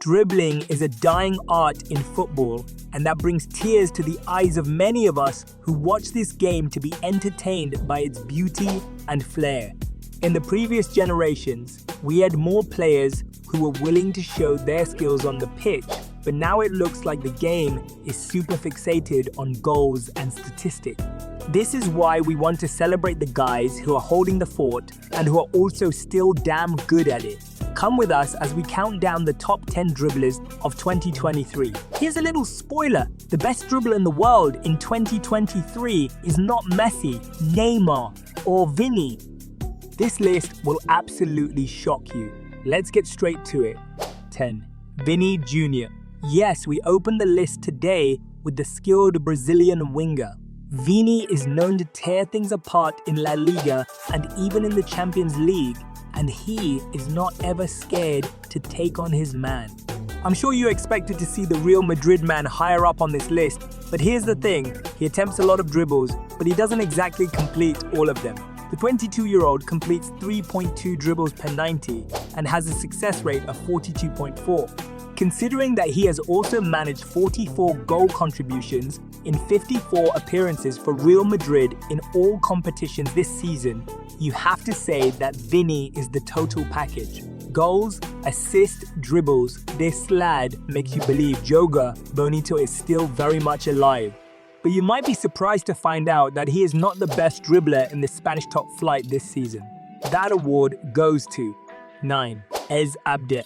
Dribbling is a dying art in football, and that brings tears to the eyes of many of us who watch this game to be entertained by its beauty and flair. In the previous generations, we had more players who were willing to show their skills on the pitch, but now it looks like the game is super fixated on goals and statistics. This is why we want to celebrate the guys who are holding the fort and who are also still damn good at it. Come with us as we count down the top 10 dribblers of 2023. Here's a little spoiler. The best dribbler in the world in 2023 is not Messi, Neymar, or Vini. This list will absolutely shock you. Let's get straight to it. 10. Vini Jr. Yes, we opened the list today with the skilled Brazilian winger. Vini is known to tear things apart in La Liga and even in the Champions League, and he is not ever scared to take on his man. I'm sure you expected to see the Real Madrid man higher up on this list, but here's the thing, he attempts a lot of dribbles, but he doesn't exactly complete all of them. The 22-year-old completes 3.2 dribbles per 90 and has a success rate of 42.4. Considering that he has also managed 44 goal contributions in 54 appearances for Real Madrid in all competitions this season, you have to say that Vini is the total package. Goals, assists, dribbles, this lad makes you believe Joga Bonito is still very much alive. But you might be surprised to find out that he is not the best dribbler in the Spanish top flight this season. That award goes to 9. Ez Abde.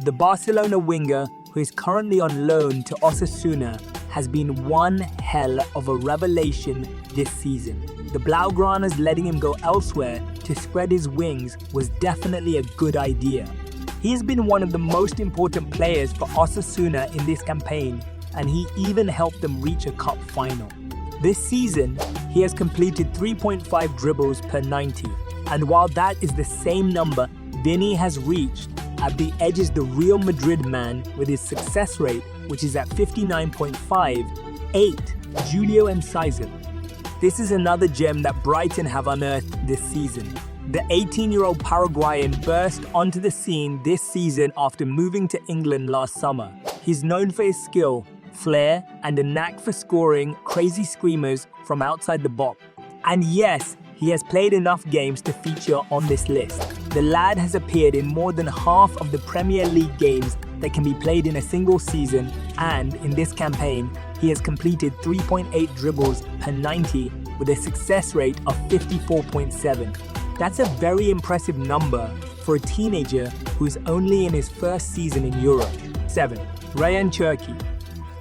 The Barcelona winger, who is currently on loan to Osasuna, has been one hell of a revelation this season. The Blaugranas letting him go elsewhere to spread his wings was definitely a good idea. He has been one of the most important players for Osasuna in this campaign, and he even helped them reach a cup final. This season, he has completed 3.5 dribbles per 90, and while that is the same number Vini has reached, Abde edges the Real Madrid man with his success rate, which is at 59.5, 8, Julio Enciso. This is another gem that Brighton have unearthed this season. The 18-year-old Paraguayan burst onto the scene this season after moving to England last summer. He's known for his skill, flair, and a knack for scoring crazy screamers from outside the box. And yes, he has played enough games to feature on this list. The lad has appeared in more than half of the Premier League games that can be played in a single season, and in this campaign, he has completed 3.8 dribbles per 90 with a success rate of 54.7. That's a very impressive number for a teenager who is only in his first season in Europe. 7. Ryan Cherki.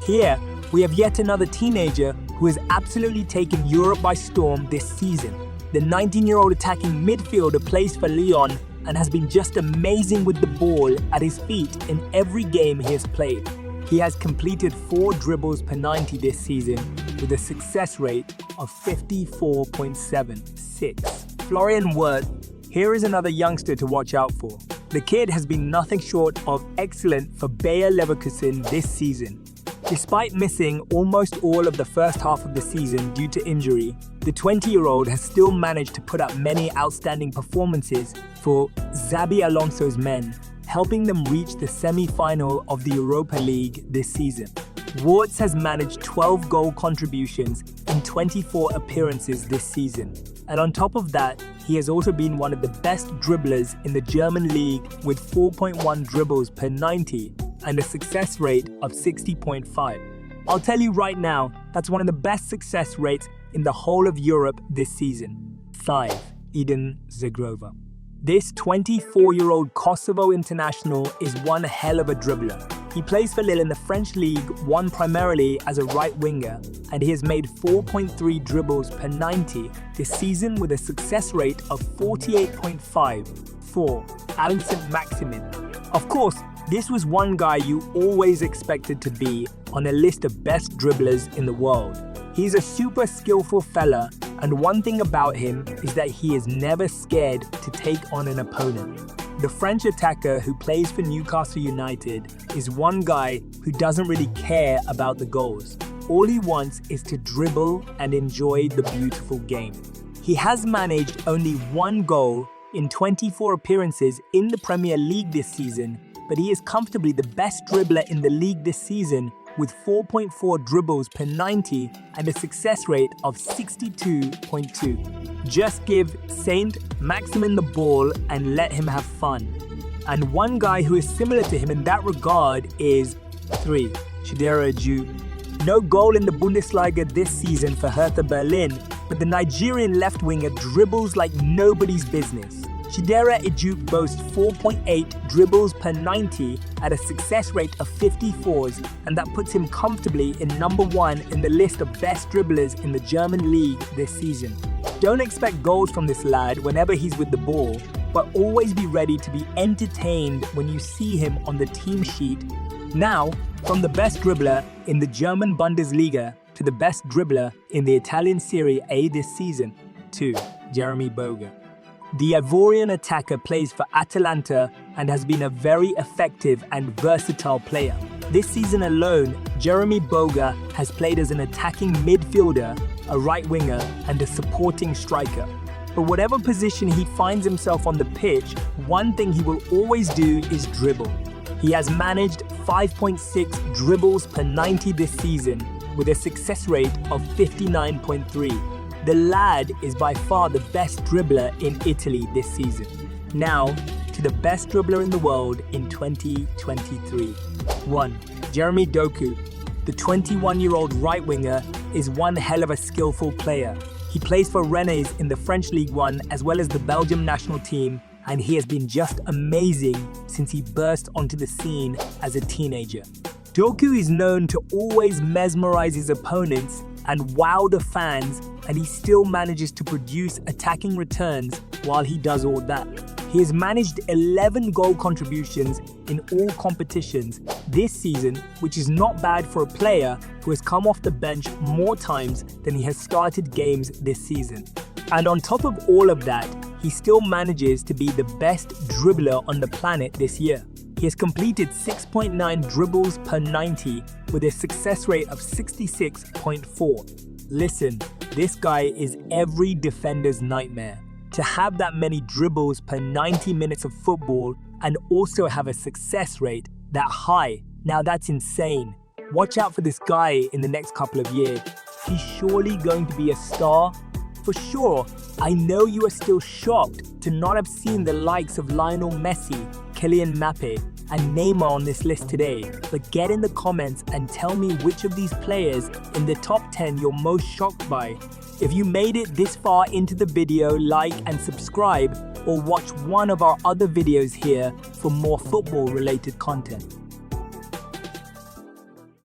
Here, we have yet another teenager who has absolutely taken Europe by storm this season. The 19-year-old attacking midfielder plays for Lyon and has been just amazing with the ball at his feet in every game he has played. He has completed 4 dribbles per 90 this season with a success rate of 54.76. Florian Wirtz. Here is another youngster to watch out for. The kid has been nothing short of excellent for Bayer Leverkusen this season. Despite missing almost all of the first half of the season due to injury, the 20-year-old has still managed to put up many outstanding performances for Xabi Alonso's men, helping them reach the semi-final of the Europa League this season. Wirtz has managed 12 goal contributions in 24 appearances this season. And on top of that, he has also been one of the best dribblers in the German league with 4.1 dribbles per 90 and a success rate of 60.5. I'll tell you right now, that's one of the best success rates in the whole of Europe this season. 5. Eden Zagrova. This 24-year-old Kosovo international is one hell of a dribbler. He plays for Lille in the French League 1 primarily as a right winger, and he has made 4.3 dribbles per 90 this season with a success rate of 48.5. 4. Alison Maximin. Of course, this was one guy you always expected to be on a list of best dribblers in the world. He's a super skillful fella, and one thing about him is that he is never scared to take on an opponent. The French attacker who plays for Newcastle United is one guy who doesn't really care about the goals. All he wants is to dribble and enjoy the beautiful game. He has managed only 1 goal in 24 appearances in the Premier League this season, but he is comfortably the best dribbler in the league this season with 4.4 dribbles per 90 and a success rate of 62.2. Just give Saint Maximin the ball and let him have fun. And one guy who is similar to him in that regard is 3. Chidera Eju. No goal in the Bundesliga this season for Hertha Berlin, but the Nigerian left winger dribbles like nobody's business. Chidera Eju boasts 4.8 dribbles per 90 at a success rate of 54s, and that puts him comfortably in number 1 in the list of best dribblers in the German league this season. Don't expect goals from this lad whenever he's with the ball, but always be ready to be entertained when you see him on the team sheet. Now, from the best dribbler in the German Bundesliga to the best dribbler in the Italian Serie A this season, to Jeremy Boga. The Ivorian attacker plays for Atalanta and has been a very effective and versatile player. This season alone, Jeremy Boga has played as an attacking midfielder, a right winger, and a supporting striker. But whatever position he finds himself on the pitch, one thing he will always do is dribble. He has managed 5.6 dribbles per 90 this season with a success rate of 59.3. The lad is by far the best dribbler in Italy this season. Now, to the best dribbler in the world in 2023. 1. Jeremy Doku. The 21-year-old right winger is one hell of a skillful player. He plays for Rennes in the French Ligue 1 as well as the Belgium national team, and he has been just amazing since he burst onto the scene as a teenager. Doku is known to always mesmerize his opponents and wow the fans, and he still manages to produce attacking returns while he does all that. He has managed 11 goal contributions in all competitions this season, which is not bad for a player who has come off the bench more times than he has started games this season. And on top of all of that, he still manages to be the best dribbler on the planet this year. He has completed 6.9 dribbles per 90 with a success rate of 66.4. Listen, this guy is every defender's nightmare. To have that many dribbles per 90 minutes of football and also have a success rate that high, now that's insane. Watch out for this guy in the next couple of years. He's surely going to be a star. For sure, I know you are still shocked to not have seen the likes of Lionel Messi, Kylian Mbappe, and Neymar on this list today, but get in the comments and tell me which of these players in the top 10 you're most shocked by. If you made it this far into the video, like and subscribe, or watch one of our other videos here for more football related content.